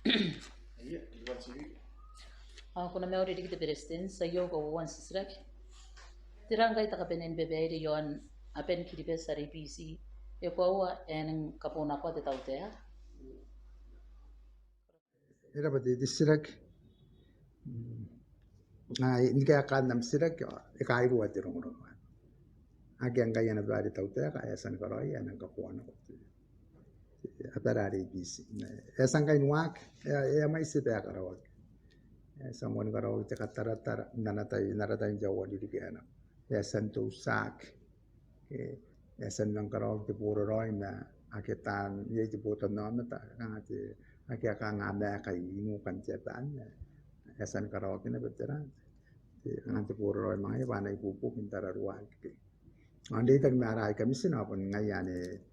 Iya, iwan sih. Kuna meori dikita berestin sa yoga wan sisrak. Tirangay takapenen bebeide yon apen kiribe sari bisi. E kwa en kapona kwa te tautea. Era pati disirak. Ini kaya kan nam sirak e kai ruwa te rong rong. Agi ang kaya na bari tautea kaya san karoy anang kapona ko. Atarari bisi. Esang kay nuak e mai se pe akarawak. Someone karawak te katara naratay jawa di kaya na. Esan to sak. Esan nang karawak te puro roy na aketan ye te puto na ta kangate akia kanga na kay inu kan cetan. Esan karawak na veteran. Nanti puro roy mga iba na ipupuk intara ruang. Andi tag naray kami sinapon ngayane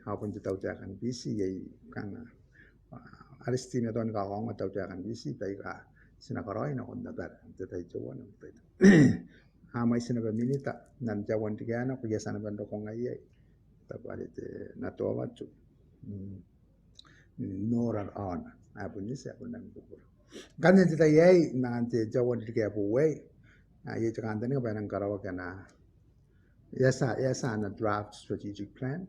apun ti tawtiakan bisi yay kang aristina don ka kong tawtiakan bisi tay ka sinakaroy na kun nabar ti tay jawan tay amay sinaba minita nan jawan ti gana kuya sana bando kong ayay tapari ti natuwa chu noran on apun ni sa apun nang bubur kanin ti tayay nanti jawan ti kaya buway ayay tikantan nga ba nang karawa ka na yasa na draft strategic plan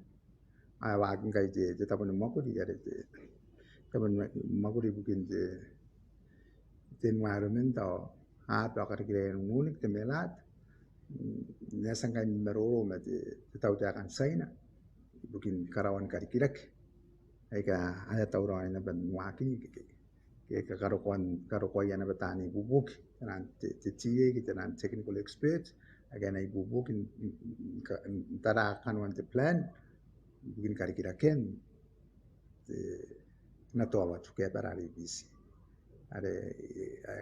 wagin kay je tapon makuri yare je tapon makuri bukin je environment to kare ngunik te melat nesang kay meroro ma je tau te akan saina bukin karawan kari kirak ay ka ada tau ro na ban waki ke karokuan yana batani bubuk nan te tie kita nan technical expert again ay bubuk tara kan wan te plan bikin kari kira ken na towa tu ke parari bisi are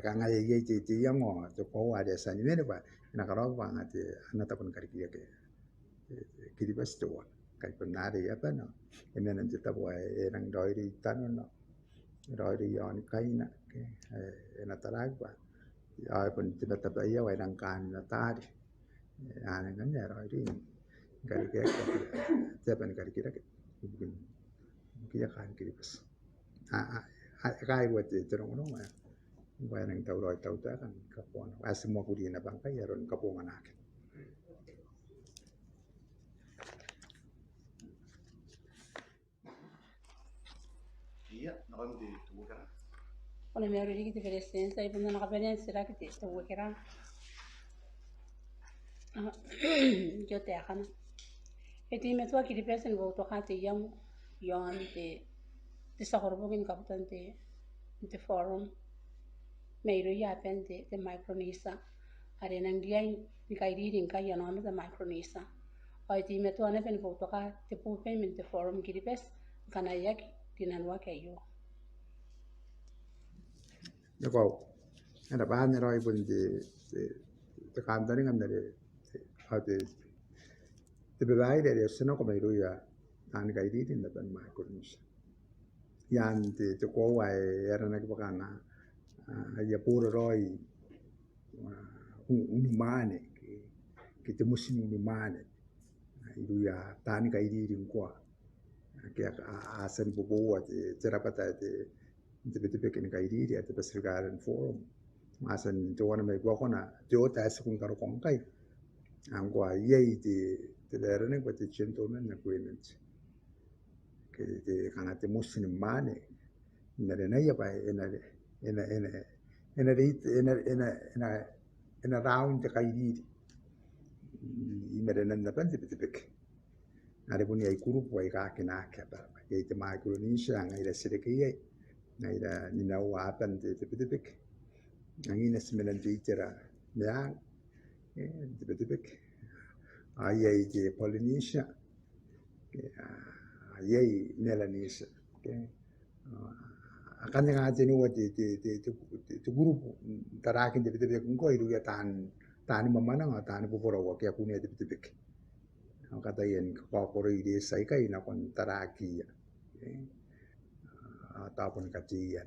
kanga ye te yango to ko ada sani ne ba na karo ba ngate na tapon kari kira ke kiri bas to kai penare ya pa no ene nan jeta bo nang doiri tanu no doiri yon kaina ke na tarag ba ya pun tidak tabaya wa nang kan na tari ana kan ya doiri kari kira japan kari kira ke bikin kia kan kiri bas kai buat terong no ma buat yang tahu roy tahu tak kan kapon semua kudi na bangkai ya ron kapongan anak Iya, nakam di tuwa ka. Kuna meori dikita berestin sa ipun na nakapenen sirak ti tuwa kira. Jote akan. Iti metua kiri pesen go to kati yang yon ti sakorbukin kaputan ti forum. Meiro ya pen ti Micronisa. Are nang dia ni kai reading kai yan on the Micronisa. O iti metua na pen go to ka ti pupen min ti forum kiri pes kana yak tinanwa kayo. Joko ada bahan roy pun di kantor ngam dari ate te bebai dari seno ko mairu ya an kai di tin dapat mai kurnis yan te ko wai era na ko kana ya puro roy umane que te musim umane iru ya tani kai di rin kwa ke asan bubu te terapata te tipe ken kai di ya te pasirgaran forum asan to wana mai gwa kona jo ta sekun karo kong kai angwa yei te lera ne kwa te gentleman agreement ke te kanga te musim mane nare na ya pai ena round te kai di imere nan napan tipe are pun yai kurup wai ka kena ka ba yai te Micronesia ngai da sire ke yai ngai da ni na wa pan te tipe ngai na semenan te itera ya tipe ayai te Polynesia ayai Melanesia akan yang aja ni wat te grupo tarakin tipe ko iru ya tan mamana nga tan pupuro wa kaya kunya tipe kata yan ko ide sai kai na kon taraki ataupun kajian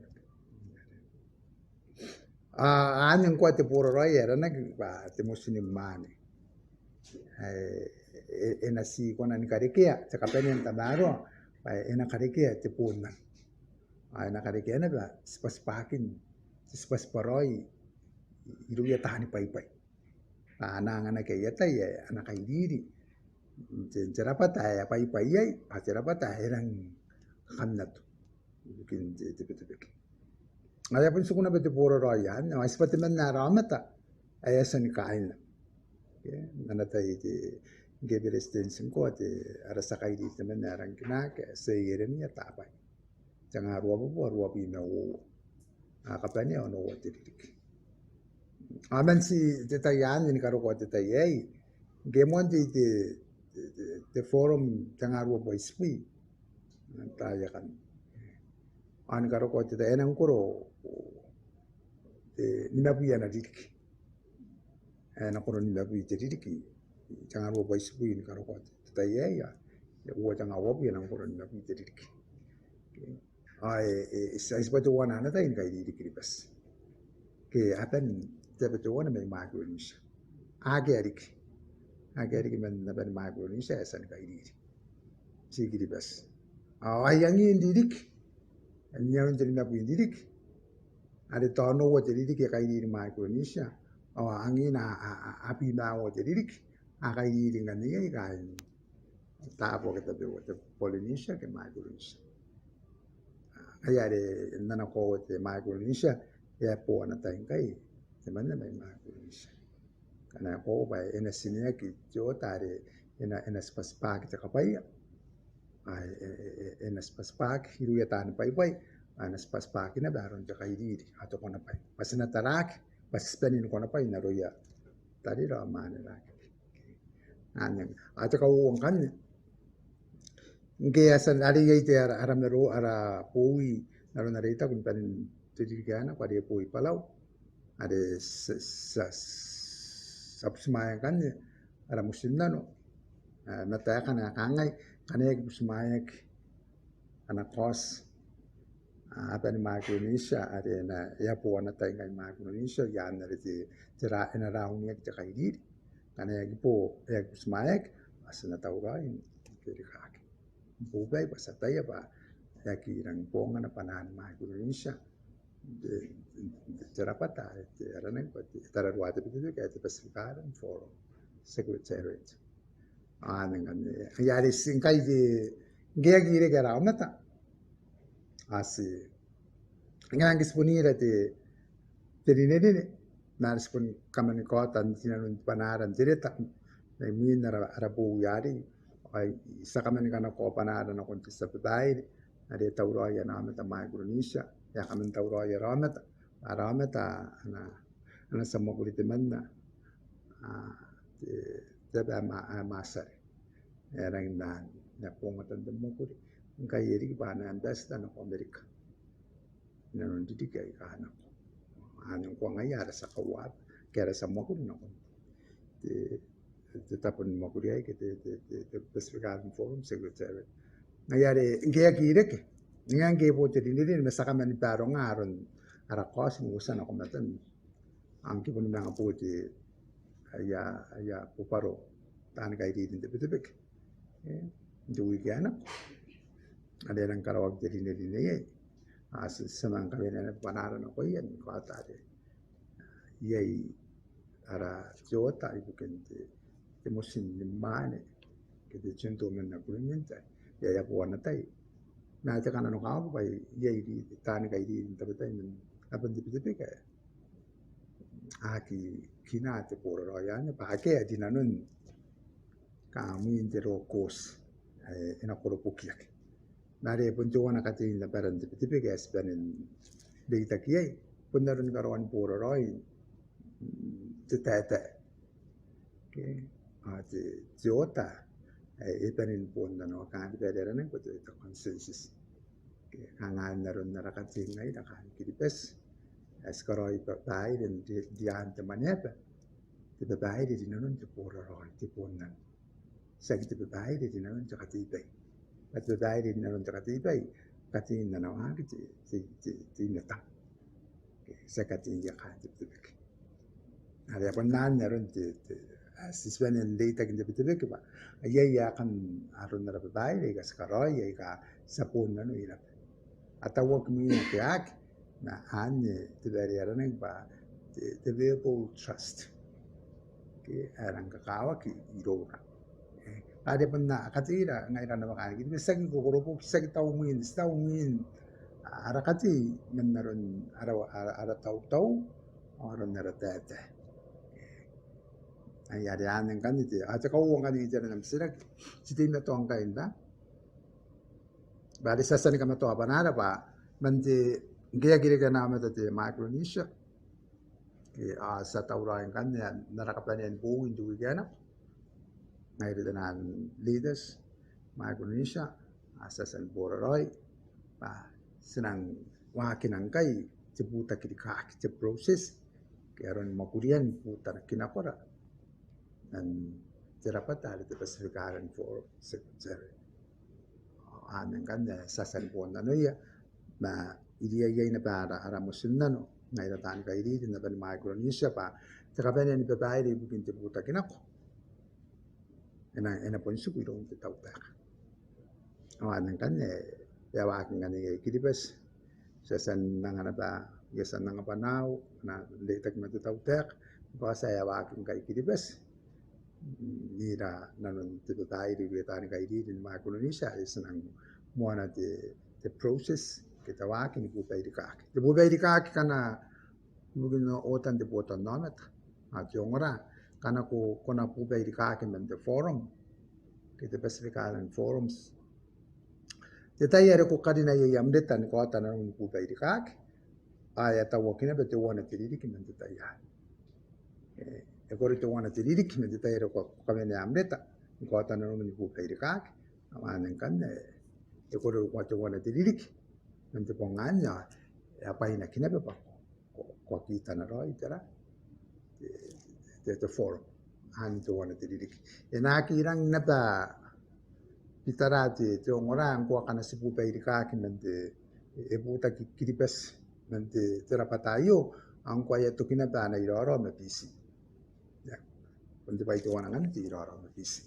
anong ko te puro roy era na ba te muslim mane nasi konan karikea te kapenen tabaro pa ena karikea te punna Ay nakarikena ba spaspakin spasparoi iru ya tahani pai-pai. Ananga na kaya ya anak kaidiri. Cerapata ya pai-pai ya cerapata herang kanat. Bikin tepet-tepet. Ada pun sukuna bete poro royan, na seperti mana ramata ayasan kain. Ya, nanata itu geberesten singko te arasa kaidi temen narang kena ke seiren ya tapai. Jangan ruwa bina wo. Kapanya ono wo titik. Aman si tetayan ini karo ko tetayai. Gemon te forum jangan ruwa boy spi. Taya kan. An karo ko tetayan ang kuro ninabuya na didik. Na kuro ninabuya didik. Jangan ruwa boy spi ini karo ko tetayai ya. Wo jangan wabu yang kuro ninabuya didik. Seperti wana na tayo kay didik ribas. Kaya apan seperti wana may magulunis. Agerik man naban magulunis asan kay didik. Sige ribas. Ayangin didik. Anyan jadi nabu didik. Ada tono wa jadi didik kay didik magulunis. Angin api na wa jadi didik. Kay didik kan niya kay tapo kita bewa Polynesia ke magulunis. Ayare nana ko te magulunisha ya po na tayong kay teman may magulunisha kana ko ba ena sinya ki jo tare ena spaspak te kapay ay ena spaspak hiru ya tan pay ana spaspak na baron te kay diri ato ko na pay pas na tarak pas spenin ko na pay na roya tari ra mana ra anan ato ka uong kan Nge asan ari yai te aram na ro ara pui naro na rita kun pan tidigana pa dia pui palau ade sapsmaya kan ara musim nano na ta kana kangai kana ek musmaya ana kos apa ni Indonesia ade na ya po na ta ngai Indonesia ya na riti tira ena rauni ek ta kaidi kana ek po ek musmaya asana taurai kiri Bubai bahasa Taya ba ya kirang ponga na panahan mga Indonesia cerapata aranan ko tararuate bitu kaya pasikaran forum secretariat anang yari singkai di gaya gire kara amata asi ngang spunira te dinene naris pun kamani kota tinanun panaran direta na min arabu yari ay isa kami kana ko panada na kunti sa babae na tauraya na amata Indonesia ya kami tauraya ramata ana sa mokulit man na teba masar erang na pongatan de mokulit kay iri pa na ambassador na Amerika nanon didik kay kana anong ko ngayara sa kawat kaya sa mokulit na tetapun makuriai ke Pacificarum Forum Secretary. Ngayari ngaya kirek ngang po jadi ini mesaka man parong aron ara kos ngusan ako matan ang kipun mga po di ya puparo tan kay di tepek duwi kana ada yang karawag jadi ini as samang kami na panaran ako yan ko atade yai ara jota ibu kente musim limane kita contoh mana kulinya ya puan natai na cakap nano kau pai ya di tani kai di tapi men apa di kaya aki kina te por royanya pakai di nanun kami intero kos enak poro pukiak nare puncuan akati na peran di kaya sebenarnya data kiai pundarun karuan por roy tetete Jota ipanin po na no kan pwede rin ko ito consensus kangan na ron narakating ngay nakan kilipes eskoroy babae din diyan teman pa ti babae din nanon ti puro ron ti punan sa ti babae din nanon ti katibay at babae din nanon ti katibay katin na nawa ti natang sa katin ya kan ti tibik hari apa nan naron ti siswan yang data kita betul ba ya kan arun na babae ka skaroy ka sapon na no ila atawa kami kiak na anye tiberi araneng ba the vehicle trust ke arang kakawa ki irora ada pernah katira ngai rana makan gitu sagi gogoro sagi taumin ara kati menaron ara tau orang nara tete ay ada aneng kan itu aja kau uang kan itu nam sirak sitin na tuang kain da bari sasan kama to abanara ba mandi gaya gire nama tete Micronesia ke sa taurain kan ya narakapan yan buong itu gana ngayon dengan leaders Micronesia asasan Bororoy pa senang wakin angkai cebuta kiri kaki ce proses keron makurian putar kinapora dan terapat ada spesifikaran for secretary anen kan ya sasan pon ano ya na idia na para ara musinano ngayon tan kai di na ban Micronesia pa terapan ni babai di bukin cebuta kinako ena pon su kuiro te tau ta anen kan ya wakin kan ni kidibes sasan nangana ba yasan nanga panau na letak mati tau tek bahasa ya wakin kai kidibes nira nanon te babai di tan kai di Micronesia senang muana the process kita wakin bubai di kaki kana mungkin otan de botan namet jongora kana ko kona bubai di kaki men the forum kita spesifikalan forums Detayare ko kadina ye yamdetan ko atana ko bubai di kaki aya tawakina bete wana tiriri kimen detaya ekori to wana tiriri kimen detayare ko kamene amdeta ko atana ko bubai di kaki amanen kan ekori ko to wana tiriri men te ponganya apa ina kinabe pa ko kita na roi tera the forum han to wana tiriri enaki irang nata pitarati te orang ko kana sipu pai di kaki mente buta kiripes mente terapatayo ang ko ya tukina bana iroro me pisi ya kunti pai to wana ngan ti iroro me pisi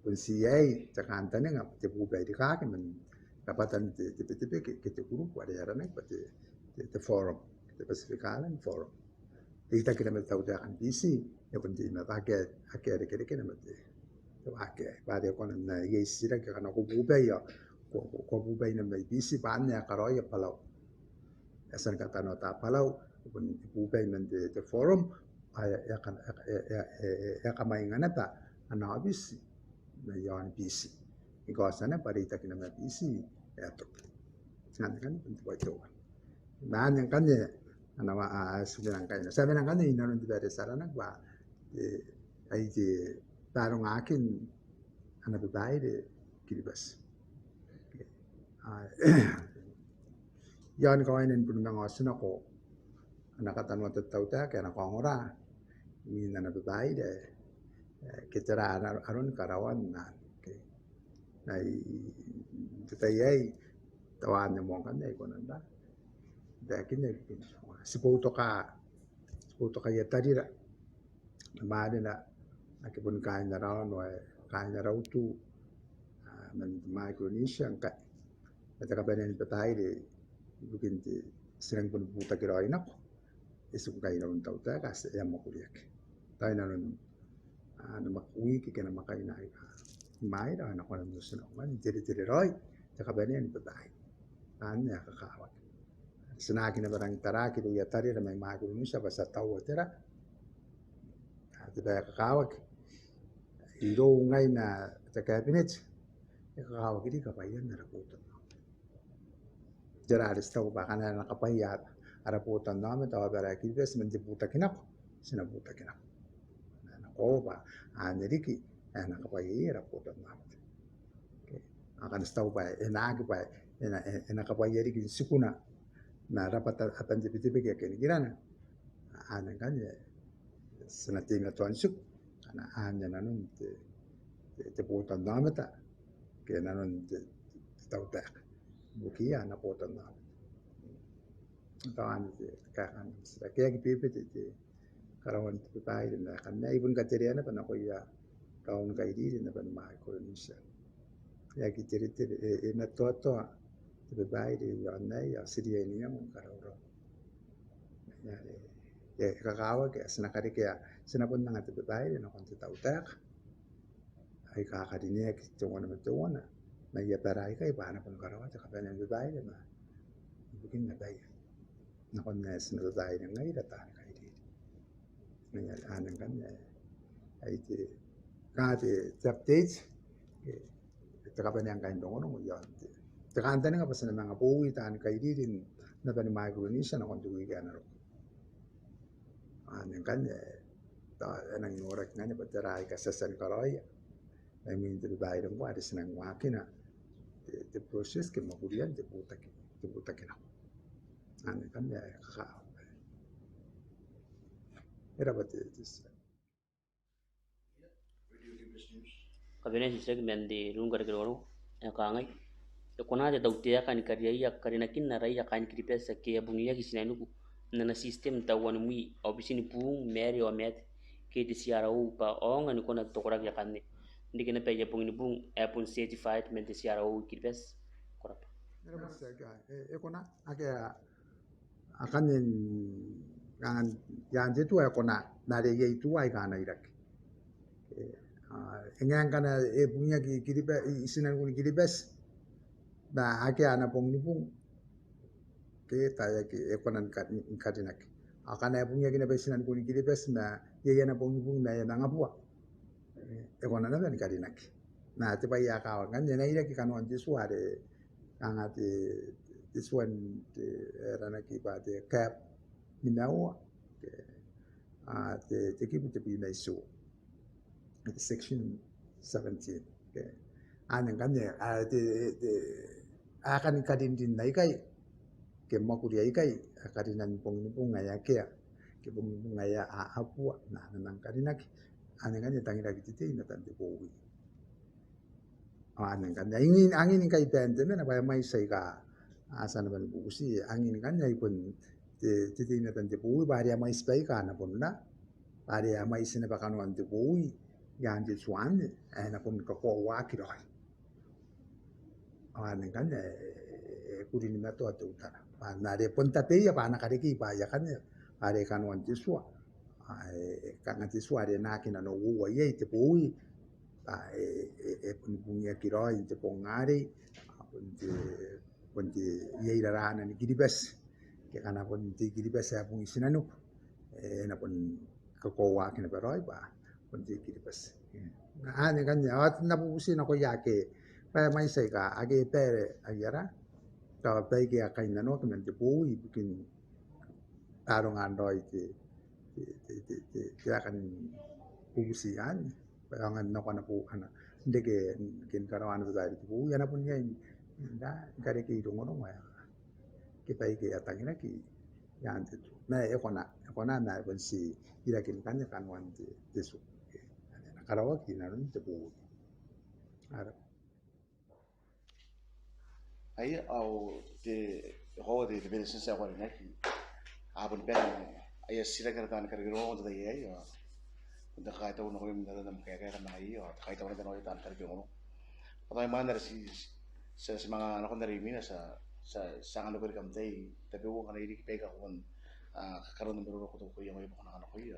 kun siai takantane ngap te bu pai di kaki men kapatan te ke te grupo ada yarana te forum te pacificalan forum kita kira me tau kan pisi ya kunti na take ake kene mate Wake, pada kon na yesira ka na ko bubay ya ko bubay na may bisi paan niya karoy palaw asan ka tano ta palaw kun bubay man de forum ay ya kamay nga nata ana bisi na yon bisi ikaw sana parita kina na bisi ya to san kan punto ba to nan yang kan ya ana ma sudah kan sabi nang kan inaron di bare sarana ba ay parang akin ana babae de kiribas yan kawainin pun mga osna ko anakatan mo tataw ta kaya nakongora min na babae de kitara aron karawan na ay tutayay tawan mo kan ay konanda dakin ay siputo ka ya tadira namade na akipun kain na raw no kain na raw tu man Micronesia ka at kapanen patay de bukin ti sirang pun buta kiroy nako isuk kain na untaw ta kasi ya makuliak tayo na nun na makuwi kaya na makain na mai da na kono musun man jadi roy ta kapanen patay ya kakawat sinaki na barang taraki do ya tari na may Micronesia basta tawo tira tidak kakawat iro ngai na ta cabinet kakawat kini kapayan na raputan jara arista ko baka na nakapayat araputan namin tawa bara kibes menjebuta kinako sinabuta kinako nako ba aniriki nakapayay raputan namin akan staw ba enagi ba nakapayari kin sikuna na rapat atan tipi-tipi kaya kinigirana anan kanya sinating na tuansuk na anya nanon te putan namata kaya nanon tautak bukiya na putan namat tawan kakan kaya gipipit iti karawan tipipay na kanna ibon kateriana pa na kuya kaon kaidi na pan Micronesia kaya kitirit na toto babae di yon ya sidia ini yang karoro ya kakawa ke senakari ke senapun nang babae no kon tahu tak ai kakadinya ke tuwana tuwana na ya parai kai bana pun karawa ta kabana babae ma bikin na bayi na kon na sina babae ngai da ta kai di na anan kan ai te ka te update te kabana yang kain dong no ya te kan tani ka pasana mga buwi tan kai di din na tani Micronesia na kon tuwi ka na ro anan kan ta nang ngorak ngani patarai ka sasan karoy ai min te babae dong wa ada senang wakina te proses ke mabulian te buta na anan kan ka era bate Radio Libres News. kabene sisek mendi rung kar kero ya kangai ya kona de dautia kan kariya ya karina kin na rai ya kan kiri pesa ke bungi ya kisina nuku na system ta wan mui obisini pung meri o met ke di siara u pa onga ni kona tokora ya kan ni ndike na pe ya bungi bung apple certified men di siara u kiri pes korapa era masaka kona ake akan yang kan yang itu kona na de ye itu ai kana irak engang kana punya kiri pe isinan kun kiri pes na ake ana pong ni pung ke taya ke ekonan kadinak akana punya kina isinan kun kiri pes na ye ana pong ni pung na ya ngapua ekonan na ni kadinak na te pai akawa kan yana ira ki kanon ti suare angati this one rana ki ba de cap minawa te ki puti pi mai su section 17 okay anan kan ya akan kadin din nai kai ke makuri ai kai kadinan pong ngaya ke ke pong ngaya apu na nan kadinak anan kan ya tangira kitite ina tan de bowi anan kan ya angin kai bente na ba mai sai ka asan ban busi angin kan ya ikun titi ina tan de bowi ba dia mai spai ka na ponna ba dia mai sina ba kanu an de bowi yang di suan na pun ka ko wa ki roi anan kan kuri ni mato atu utara pa na de pun tate ya pa na kare ki pa ya kan are kan wan ti suwa kan ti suwa de na ki na no wo ye te bowi pa pun punya ki roi te pongare pun ti ye ra na ni ki bes ke kana pun ti ki bes ya pun sinanu na pun ka ko wa ki na roi pa kunci kiri pas. Nah, ini kan ya, na pupusin ako yake, pa may say ka, agi pere ayara, ka baigi akay na no, kaman buwi bikin tarong android ti akan pupusian, payangan no kana po kana, hindi kin karawan sa dari ti buwi, yana po niya, na kare ki dungo ya, kita iki atangin na ki, yan tito. Na eko na pun si irakin kanya kanwan ti su. Karawa kinaron te bu ara Ai au te ho de bel sensa ko na ki abun ben ai sira kar tan kar ro on de ai ya da kai ta no im da nam kaya kaya na ai ya kai ta no da no tan kar ke mo pa mai mandar si mga ano ko na rin sa ano ko kam tay tapi wo kana iri pega kon karon ng biro ko to ko yung iba ko na ano ko ya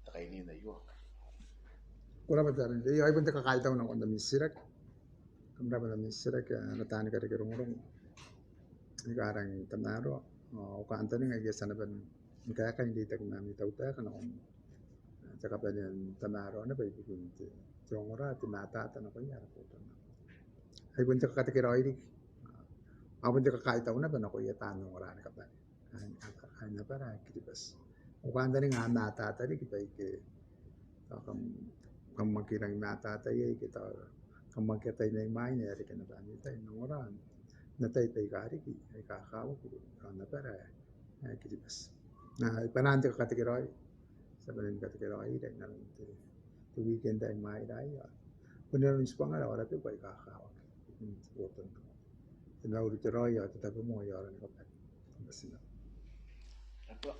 ta kai ni na yo kura batar yo ay punta kakay taw ng kondom sirak kamra ba ng sirak na tan kar ke rong ikarang tanaro o ka antani nga sana ban kaya kan di tag nami taw ta kana on saka pa yan tanaro na ba ibigin ti jongora ti mata ta na ko ya po ta ay punta kakatira iri apun ti kakay taw na ba na ko ya tanong ora na kapal ay na para kiribas o ka antani nga mata ta ri kita ike kam makirang mata tayo kita kam makitay na imay na yari ka na ba nito nung oran natay tayo kari ki ay kakawa ko na para ay kiribas na ipanante ka katikiroy sa banin katikiroy dahil na to weekend ay imay tayo puno rin sa pangalawa rapi ko ay kakawa suportan ko tinawag tiroy at tatabi mo ay oran ko pa Apa?